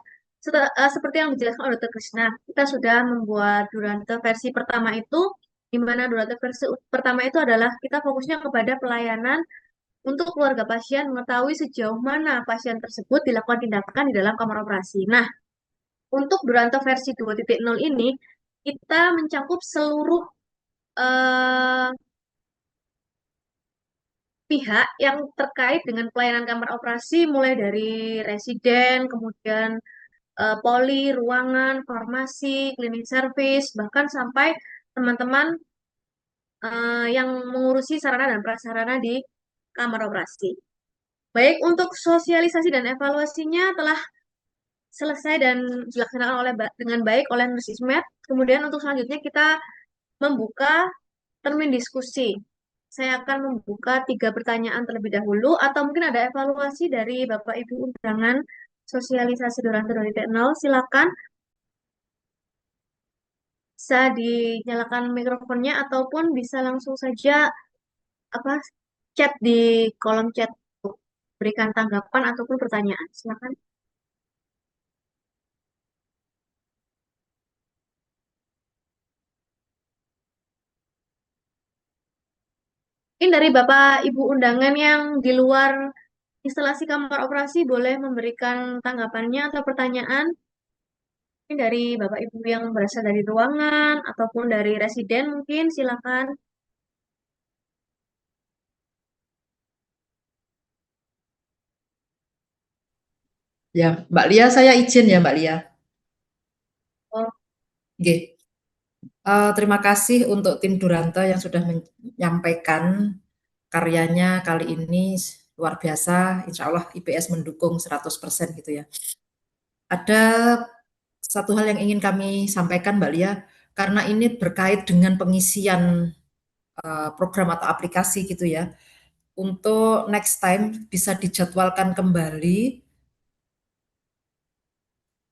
seperti yang dijelaskan oleh Dr. Krishna, kita sudah membuat Durante versi pertama itu, di mana Durante versi pertama itu adalah kita fokusnya kepada pelayanan untuk keluarga pasien mengetahui sejauh mana pasien tersebut dilakukan tindakan di dalam kamar operasi. Nah, untuk Durante versi 2.0 ini, kita mencakup seluruh eh, pihak yang terkait dengan pelayanan kamar operasi, mulai dari residen, kemudian poli, ruangan, farmasi, cleaning service, bahkan sampai teman-teman yang mengurusi sarana dan prasarana di kamar operasi. Baik, untuk sosialisasi dan evaluasinya telah selesai dan dilaksanakan dengan baik oleh Nusismed. Kemudian untuk selanjutnya kita membuka termin diskusi. Saya akan membuka 3 pertanyaan terlebih dahulu, atau mungkin ada evaluasi dari Bapak Ibu undangan sosialisasi Durante 2.0. Silakan, bisa dinyalakan mikrofonnya ataupun bisa langsung saja chat di kolom chat untuk berikan tanggapan ataupun pertanyaan. Silakan. Mungkin dari Bapak Ibu undangan yang di luar instalasi kamar operasi boleh memberikan tanggapannya atau pertanyaan. Mungkin dari Bapak Ibu yang berasal dari ruangan ataupun dari residen mungkin silakan. Ya, Mbak Lia, saya izin ya Mbak Lia. Oh. Oke. Terima kasih untuk tim Durante yang sudah menyampaikan karyanya kali ini luar biasa. Insya Allah IPS mendukung 100% gitu ya. Ada satu hal yang ingin kami sampaikan Mbak Lia, karena ini berkait dengan pengisian program atau aplikasi gitu ya. Untuk next time bisa dijadwalkan kembali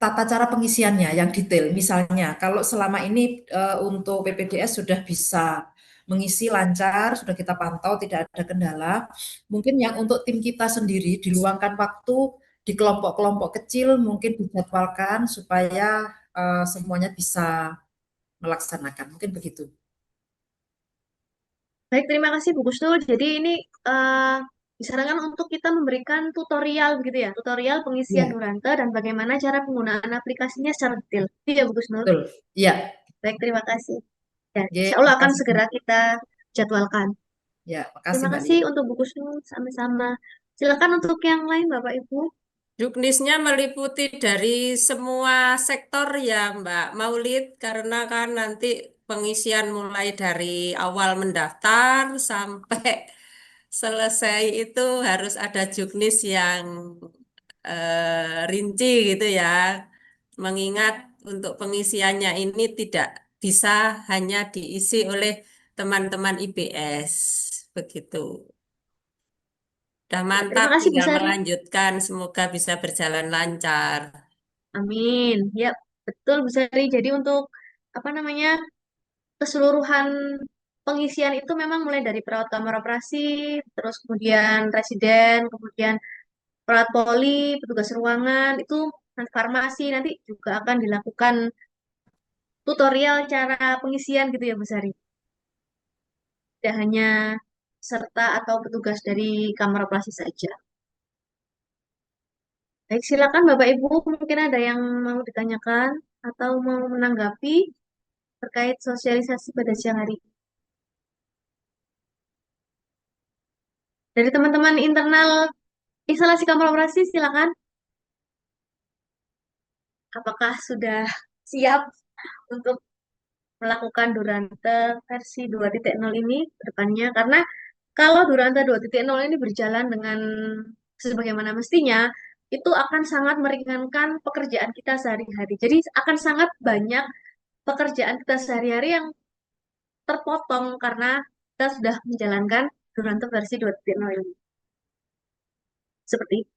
tata cara pengisiannya yang detail. Misalnya, kalau selama ini untuk PPDS sudah bisa mengisi lancar, sudah kita pantau, tidak ada kendala. Mungkin yang untuk tim kita sendiri diluangkan waktu di kelompok-kelompok kecil, mungkin dijadwalkan supaya semuanya bisa melaksanakan. Mungkin begitu. Baik, terima kasih Bu Gusnul. Jadi ini disarankan untuk kita memberikan tutorial gitu ya, tutorial pengisian Ya. Durante dan bagaimana cara penggunaan aplikasinya secara detail. Iya Bu Gusnul. Betul. Iya. Baik, terima kasih. Ya, Ya, insya Allah akan makasih. segera kita jadwalkan. Ya, makasih Terima Mbak kasih Lia. untuk Bu Gusnul, sama-sama. Silakan untuk yang lain, Bapak Ibu. Juknisnya meliputi dari semua sektor ya Mbak Maulid, karena kan nanti pengisian mulai dari awal mendaftar sampai selesai itu harus ada juknis yang rinci gitu ya. Mengingat untuk pengisiannya ini tidak bisa hanya diisi oleh teman-teman IPS. Begitu. Udah Ya, mantap, terima kasih Bu tinggal Sari. melanjutkan. Semoga bisa berjalan lancar. Amin. Ya, betul Bu Sari. Jadi untuk apa namanya keseluruhan pengisian itu memang mulai dari perawat kamar operasi, terus kemudian residen, kemudian perawat poli, petugas ruangan, itu farmasi nanti juga akan dilakukan tutorial cara pengisian gitu ya Bu Sari. Tidak hanya serta atau petugas dari kamar operasi saja. Baik, silakan Bapak Ibu, mungkin ada yang mau ditanyakan atau mau menanggapi terkait sosialisasi pada siang hari. Dari teman-teman internal instalasi kamar operasi, silakan. Apakah sudah siap untuk melakukan Durante versi 2.0 ini ke depannya? Karena kalau Durante 2.0 ini berjalan dengan sebagaimana mestinya, itu akan sangat meringankan pekerjaan kita sehari-hari. Jadi akan sangat banyak pekerjaan kita sehari-hari yang terpotong karena kita sudah menjalankan Durante versi 2.0 ini. Seperti itu.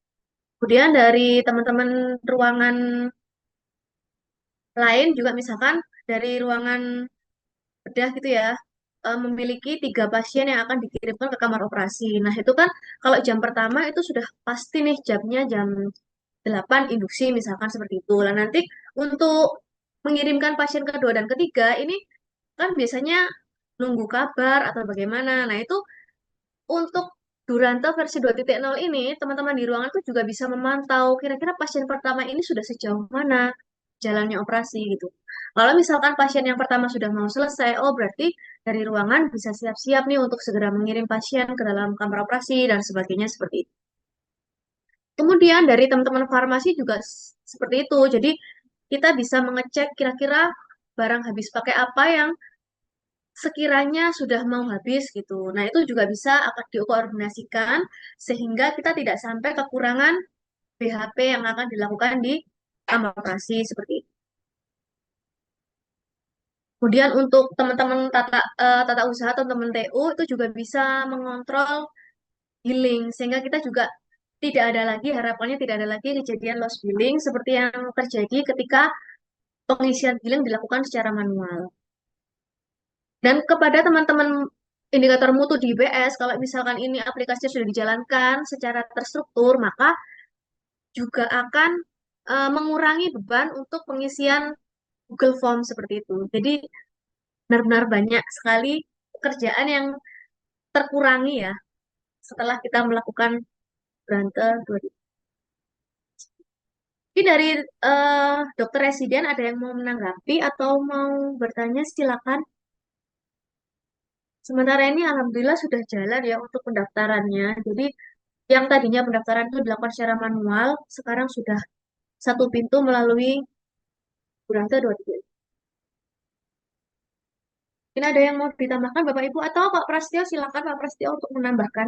Kemudian dari teman-teman ruangan lain juga misalkan dari ruangan bedah gitu ya, memiliki 3 pasien yang akan dikirimkan ke kamar operasi. Nah itu kan kalau jam pertama itu sudah pasti nih jamnya jam 8 induksi misalkan seperti itu. Lah nanti untuk mengirimkan pasien kedua dan ketiga ini kan biasanya nunggu kabar atau bagaimana. Nah itu untuk Duranta versi 2.0 ini, teman-teman di ruangan tuh juga bisa memantau kira-kira pasien pertama ini sudah sejauh mana jalannya operasi gitu. Kalau misalkan pasien yang pertama sudah mau selesai, oh berarti dari ruangan bisa siap-siap nih untuk segera mengirim pasien ke dalam kamar operasi dan sebagainya seperti itu. Kemudian dari teman-teman farmasi juga seperti itu. Jadi kita bisa mengecek kira-kira barang habis pakai apa yang sekiranya sudah mau habis gitu. Nah, itu juga bisa akan dikoordinasikan sehingga kita tidak sampai kekurangan BHP yang akan dilakukan di kamar operasi seperti itu. Kemudian untuk teman-teman tata usaha atau teman TU itu juga bisa mengontrol billing sehingga kita juga tidak ada lagi harapannya tidak ada lagi kejadian loss billing seperti yang terjadi ketika pengisian billing dilakukan secara manual. Dan kepada teman-teman indikator mutu di IPS, kalau misalkan ini aplikasinya sudah dijalankan secara terstruktur, maka juga akan mengurangi beban untuk pengisian Google Form seperti itu. Jadi benar-benar banyak sekali pekerjaan yang terkurangi ya setelah kita melakukan Brante 2000. Tapi dari dokter residen ada yang mau menanggapi atau mau bertanya silakan. Sementara ini alhamdulillah sudah jalan ya untuk pendaftarannya. Jadi yang tadinya pendaftaran itu dilakukan secara manual, sekarang sudah satu pintu melalui Burangga 23. Mungkin ada yang mau ditambahkan Bapak Ibu atau Pak Prasetyo, silakan Pak Prasetyo untuk menambahkan.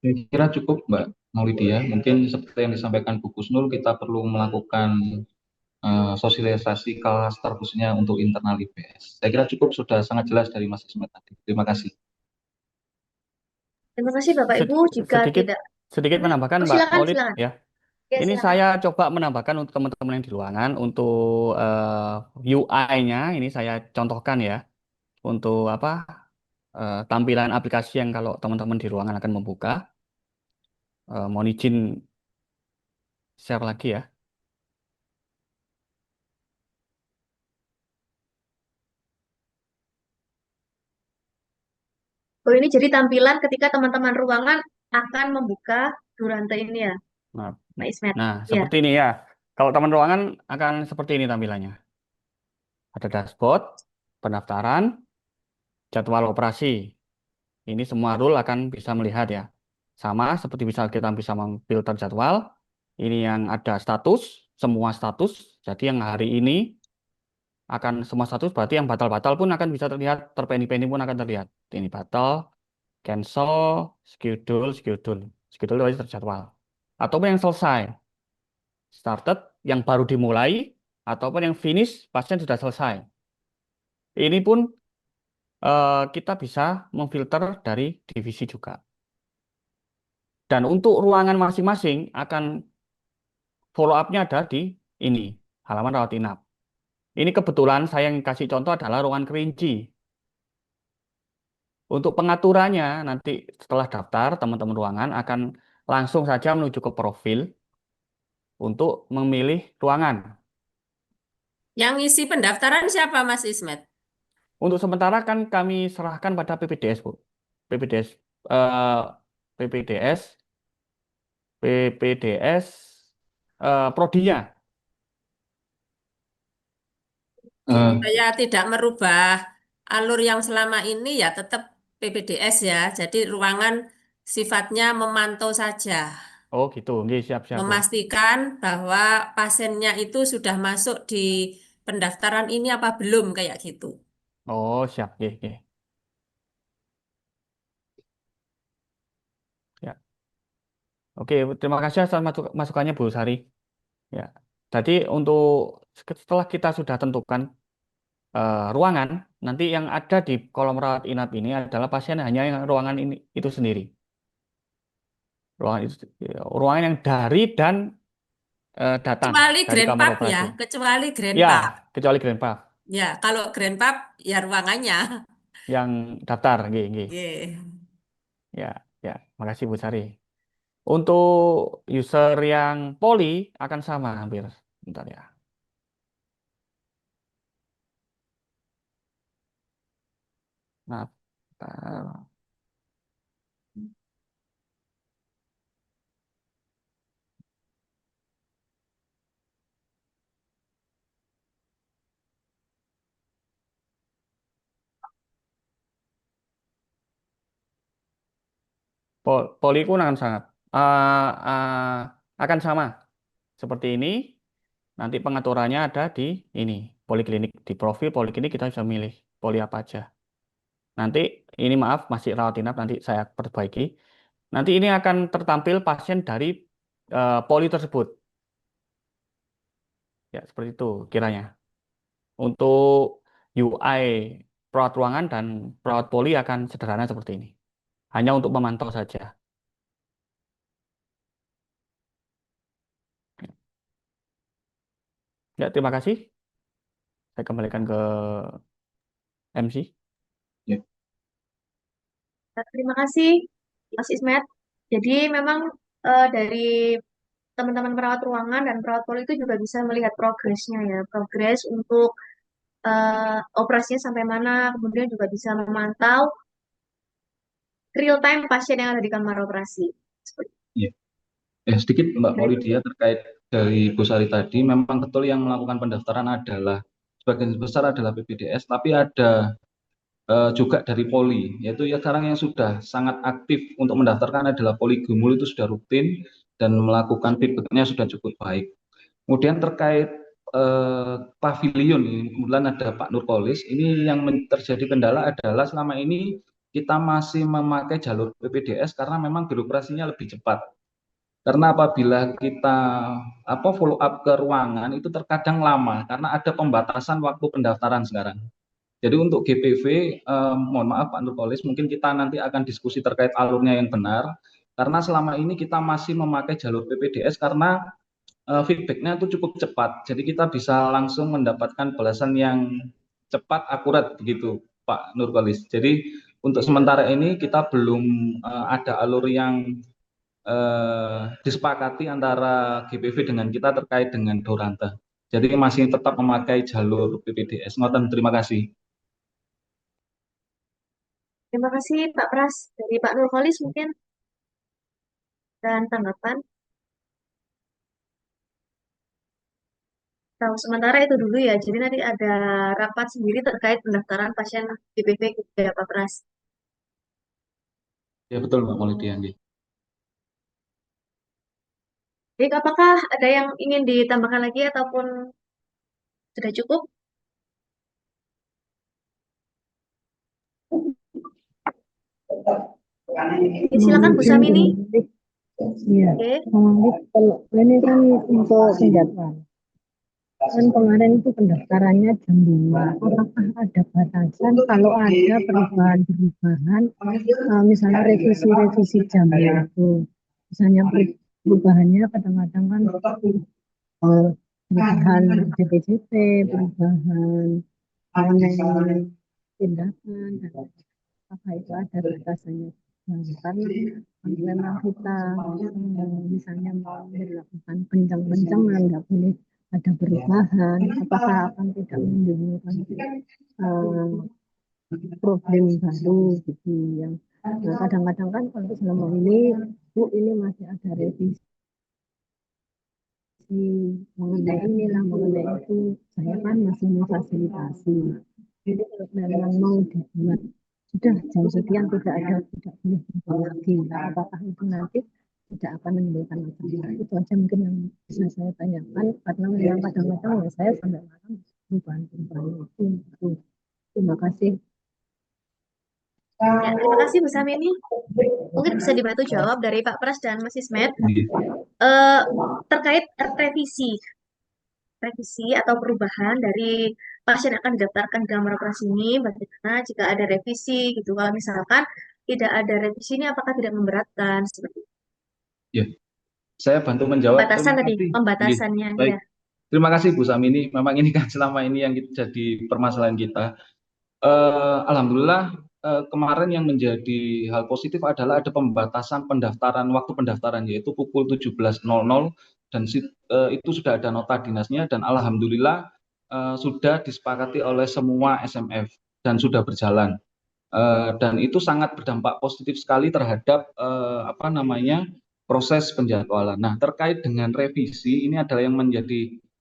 Saya kira cukup Mbak Maulidia. Mungkin seperti yang disampaikan Bu Kusnul, kita perlu melakukan sosialisasi klaster khususnya untuk internal IPS. Saya kira cukup, sudah sangat jelas dari Mas Ismet tadi. Terima kasih. Terima kasih Bapak Ibu. Jika tidak, sedikit menambahkan oh, Mbak silakan, Maulid silakan. ya. Ya, Ini silakan. saya coba menambahkan untuk teman-teman yang di ruangan untuk UI-nya ini saya contohkan ya untuk apa tampilan aplikasi yang kalau teman-teman di ruangan akan membuka. Mohon izin share lagi ya. Oh, ini jadi tampilan ketika teman-teman ruangan akan membuka Durante ini ya, Nah, Pak Ismet. nah Ya. seperti ini ya. Kalau teman ruangan akan seperti ini tampilannya. Ada dashboard, pendaftaran, jadwal operasi. Ini semua rule akan bisa melihat ya. Sama seperti misal kita bisa memfilter jadwal. Ini yang ada status, semua status. Jadi yang hari ini akan semua status, berarti yang batal-batal pun akan bisa terlihat, terpending-pending pun akan terlihat. Ini batal, cancel, schedule, schedule. Schedule itu terjadwal. Ataupun yang selesai, started, yang baru dimulai, ataupun yang finish, pasien sudah selesai. Ini pun kita bisa memfilter dari divisi juga. Dan untuk ruangan masing-masing akan follow up-nya ada di ini, halaman rawat inap. Ini kebetulan saya yang kasih contoh adalah ruangan kerinci. Untuk pengaturannya nanti setelah daftar, teman-teman ruangan akan langsung saja menuju ke profil untuk memilih ruangan. Yang isi pendaftaran siapa, Mas Ismet? Untuk sementara kan kami serahkan pada PPDS, Bu. PPDS, eh, PPDS, PPDS, prodinya. Eh, Saya tidak merubah alur yang selama ini ya tetap PPDS ya. Jadi ruangan sifatnya memantau saja. Oh gitu, nggih, siap-siap, Bu. Memastikan bahwa pasiennya itu sudah masuk di pendaftaran ini apa belum kayak gitu. Oh siap, nggih, nggih. Ya. Oke, terima kasih atas masukannya Bu Sari. Ya. Jadi untuk setelah kita sudah tentukan ruangan, nanti yang ada di kolom rawat inap ini adalah pasien hanya yang ruangan ini itu sendiri. Ruangan itu, ruangan yang dari dan datang Kecuali dari Grand kamar Pub ya, operasi. kecuali Grand Ya, Pub. kecuali Grand Puff Ya, kalau Grand Pub ya ruangannya. yang daftar, nggih, nggih. Ye. Ya, ya, makasih Bu Sari. Untuk user yang poli akan sama hampir. Bentar ya. Nah, bentar. Poli pun akan sangat akan sama seperti ini. Nanti pengaturannya ada di ini poliklinik, di profil poliklinik kita bisa milih poli apa aja. Nanti ini maaf masih rawat inap, nanti saya perbaiki. Nanti ini akan tertampil pasien dari poli tersebut. Ya seperti itu kiranya. Untuk UI perawat ruangan dan perawat poli akan sederhana seperti ini. Hanya untuk memantau saja. Ya, terima kasih. Saya kembalikan ke MC. ya. Terima kasih, Mas Ismet. Jadi memang dari teman-teman perawat ruangan dan perawat poli itu juga bisa melihat progresnya ya, progres untuk operasinya sampai mana, kemudian juga bisa memantau real time pasien yang ada di kamar operasi. Ya. Sedikit Mbak Maulidia terkait dari Bu Sari tadi, memang betul yang melakukan pendaftaran adalah sebagian besar adalah PPDS, tapi ada juga dari Poli, yaitu ya sekarang yang sudah sangat aktif untuk mendaftarkan adalah Poli Gumul, itu sudah rutin dan melakukan feedbacknya sudah cukup baik. Kemudian terkait pavilion, ini kemudian ada Pak Nurkolis, ini yang terjadi kendala adalah selama ini kita masih memakai jalur PPDS karena memang birokrasinya lebih cepat. Karena apabila kita follow up ke ruangan itu terkadang lama karena ada pembatasan waktu pendaftaran sekarang. Jadi untuk GPV, mohon maaf Pak Nurkolis, mungkin kita nanti akan diskusi terkait alurnya yang benar, karena selama ini kita masih memakai jalur PPDS karena feedbacknya itu cukup cepat. Jadi kita bisa langsung mendapatkan balasan yang cepat, akurat begitu Pak Nurkolis. Jadi untuk sementara ini kita belum ada alur yang disepakati antara GPV dengan kita terkait dengan Doranta. Jadi masih tetap memakai jalur PPDS. Ngoten, terima kasih. Terima kasih Pak Pras. Dari Pak Nurholis mungkin dan tanggapan. Tahu sementara itu dulu ya. Jadi nanti ada rapat sendiri terkait pendaftaran pasien GPV ke Pak Pras. Ya betul Mbak Maulidia. Baik, apakah ada yang ingin ditambahkan lagi ataupun sudah cukup? Silakan Bu Mungkin Samini. iya, Oke. kalau ini kan untuk penjadwalan. Kan kemarin itu pendaftarannya jam 5. Apakah ada batasan kalau ada perubahan-perubahan, misalnya revisi-revisi jamnya itu. Misalnya perubahannya kadang-kadang kan perubahan JPJP, perubahan mengenai tindakan, dan apa itu ada batasannya. Nah, karena memang kita misalnya mau dilakukan kencang-kencangan, nggak boleh ada perubahan, apakah akan tidak menimbulkan problem baru gitu yang kadang-kadang kan kalau selama ini Bu ini masih ada revisi mengenai inilah mengenai itu, saya kan masih memfasilitasi. Jadi kalau memang mau dibuat sudah jam sekian tidak boleh berubah lagi. Nah, apakah itu nanti tidak akan menimbulkan masalah? Itu aja mungkin yang bisa saya tanyakan karena memang kadang-kadang ya saya sampai malam perubahan-perubahan itu. Terima kasih. Ya, terima kasih Bu Samini. Mungkin bisa dibantu jawab dari Pak Pras dan Mas Ismet terkait revisi atau perubahan dari pasien yang akan didaftarkan di kamar operasi ini, bagaimana jika ada revisi gitu. Kalau misalkan tidak ada revisi ini apakah tidak memberatkan seperti itu? Ya, saya bantu menjawab. Batasan Terima tadi, kasih. pembatasannya Baik, ya. terima kasih Bu Samini. Memang ini kan selama ini yang jadi permasalahan kita. Alhamdulillah kemarin yang menjadi hal positif adalah ada pembatasan pendaftaran, waktu pendaftaran yaitu pukul 17.00 dan itu sudah ada nota dinasnya dan alhamdulillah sudah disepakati oleh semua SMF dan sudah berjalan. Dan itu sangat berdampak positif sekali terhadap proses penjadwalan. Nah, terkait dengan revisi ini adalah yang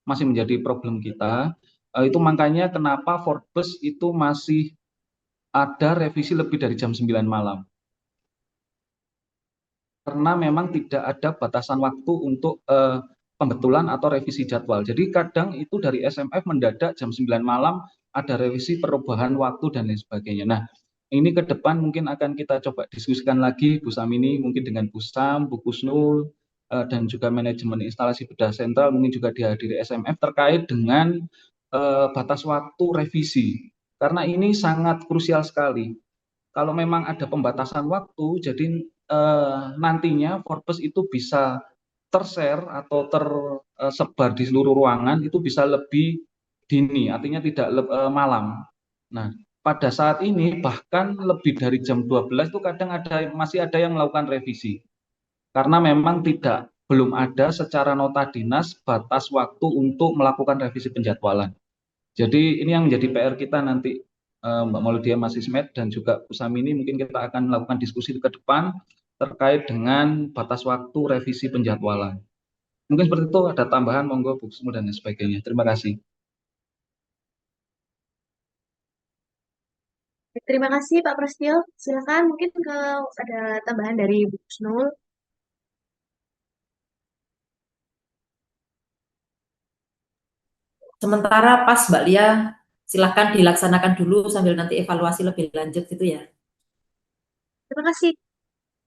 masih menjadi problem kita. Itu makanya kenapa Forbes itu masih ada revisi lebih dari jam 9 malam. Karena memang tidak ada batasan waktu untuk pembetulan atau revisi jadwal. Jadi kadang itu dari SMF mendadak jam 9 malam ada revisi perubahan waktu dan lain sebagainya. Nah, ini ke depan mungkin akan kita coba diskusikan lagi Bu Samini, mungkin dengan Bu Sam, Bu Kusnul, dan juga manajemen instalasi bedah sentral, mungkin juga dihadiri SMF terkait dengan batas waktu revisi. Karena ini sangat krusial sekali. Kalau memang ada pembatasan waktu, jadi nantinya Forbes itu bisa tershare atau tersebar di seluruh ruangan itu bisa lebih dini, artinya tidak malam. Nah, pada saat ini bahkan lebih dari jam 12 itu kadang masih ada yang melakukan revisi. Karena memang belum ada secara nota dinas batas waktu untuk melakukan revisi penjadwalan. Jadi ini yang menjadi PR kita nanti Mbak Maulidia, Mas Ismet dan juga Bu Samini, mungkin kita akan melakukan diskusi ke depan terkait dengan batas waktu revisi penjadwalan. Mungkin seperti itu, ada tambahan monggo Bu Kusnul dan lain sebagainya. Terima kasih. Terima kasih Pak Prasetyo. Silakan mungkin kalau ada tambahan dari Bu Kusnul. Sementara pas Mbak Lia, silakan dilaksanakan dulu sambil nanti evaluasi lebih lanjut gitu ya. Terima kasih.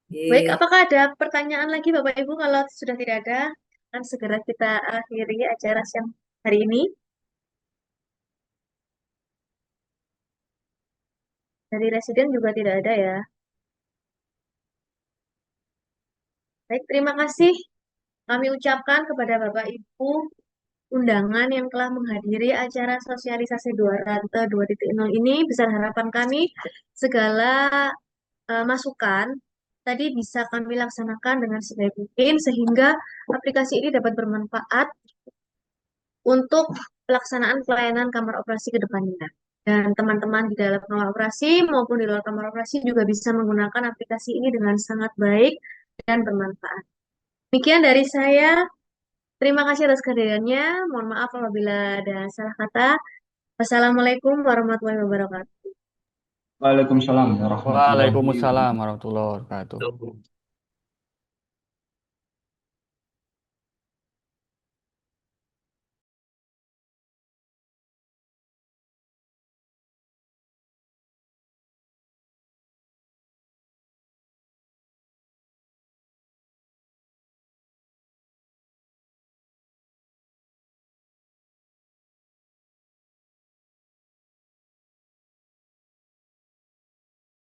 Baik, apakah ada pertanyaan lagi Bapak Ibu? Kalau sudah tidak ada, akan segera kita akhiri acara siang hari ini. Dari residen juga tidak ada ya. Baik, terima kasih kami ucapkan kepada Bapak Ibu undangan yang telah menghadiri acara sosialisasi 2 Rante 2.0 ini. Besar harapan kami segala masukan tadi bisa kami laksanakan dengan sebaik mungkin sehingga aplikasi ini dapat bermanfaat untuk pelaksanaan pelayanan kamar operasi ke depannya. Dan teman-teman di dalam kamar operasi maupun di luar kamar operasi juga bisa menggunakan aplikasi ini dengan sangat baik dan bermanfaat. Demikian dari saya. Terima kasih atas kehadirannya. Mohon maaf apabila ada salah kata. Wassalamualaikum warahmatullahi wabarakatuh. Waalaikumsalam warahmatullahi wabarakatuh. Waalaikumsalam warahmatullahi wabarakatuh.